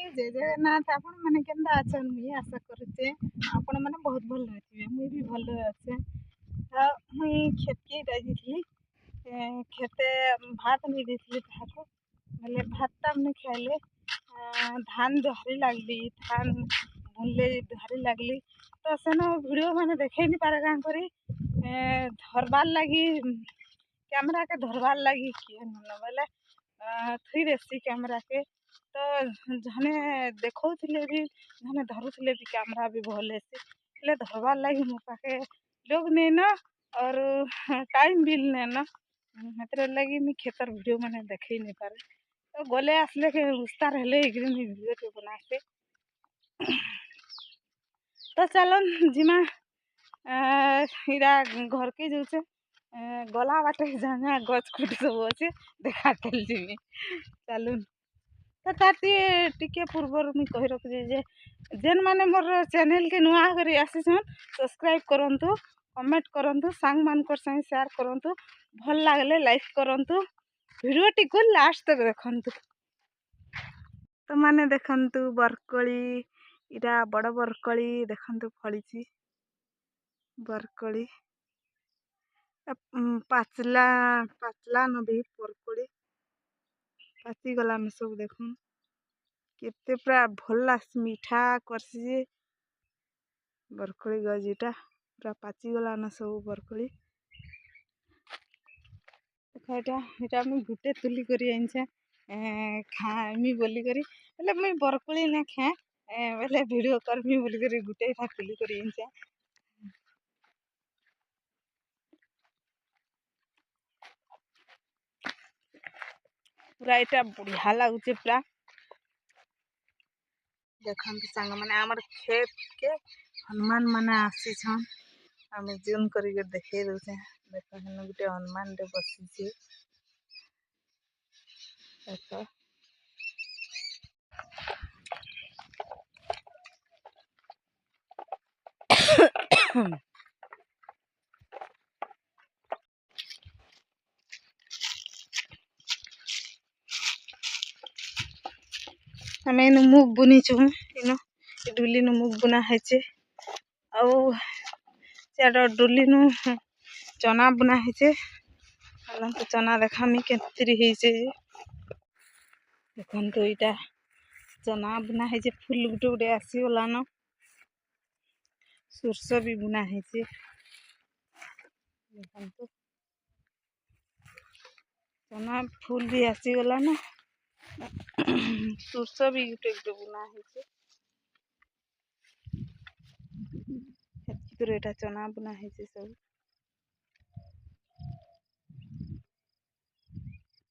जय जगन्नाथ आपण मैंने केंदा अछन मुई आशा करुचे आपण मैंने बहुत भल रहथिबे मुई भी भल अच्छे। मुई खेत के जाइଥିଲି खेते भात नहीं देती ताको बोले भात हमने खाइले धान धरी लगली धान बुनले धरी लगली तो सेन वीडियो मैंने देखे नहीं पारे गाँ करी धरबार लगी कैमरा के धरबार लगी किए न बोले थी देसी कैमरा के तो जने देखौले भी जने धरुले भी कैमरा भी भल से धरबार लगी मो पाखे लोग नहीं न और टाइम भी नहीं न हतर लगी मुझे खेतर वीडियो मैंने देखे नहीं पारे तो गले आसले के उस्तार हेले वीडियो के बनाते तो चलन जिमा इरा घर के जो गला बाटे जहाँ गच खुट सब अच्छे देखा जी चलून तो टे पूर्वर मुझे कही रखुची जे जेन माने मोर चैनल के नुआ करी आसीछन सब्सक्राइब करंतु कमेंट करंतु सांग मानकर संग शेयर करंतु भल लागले लाइक करंतु वीडियो टी को लास्ट तक देखंतु तो माने देखंतु बरकली इरा बड़ बरकली देखंतु फळीची बरकली पाचला पाचला नबी बरकली पाची गला में सब देखूं केते पूरा भल मीठा करसी बरकली गजीटा पूरा पाची गला न सब बरकली देखा मुझे गुटे तुली करी आनछे खामी बोली करी बोले मुझे बरकली ना खाए बोले वीडियो करमी बोली करी गुटे था तुली करी आनछे पूरा इटा बढ़िया लगुचे पूरा देखते सांग मैंने आमर खेत के हनुमान माने आसी छन आम जूम करके देखे दे देख गोटे हनुमान टे बसी देख आम इन मुग बुनीचु इन डुली नु मुग बुना है आड़ डुली नु चना बुना है तो चना देखामी केतरी देखो तो यहाँ चना बुना है फुल गुटे गुटे आसीगलान सोरस भी बुना है देखो चना फुल भी आसीगलान सोरस भी गुटे गुटे बुना है चना बुना है सब।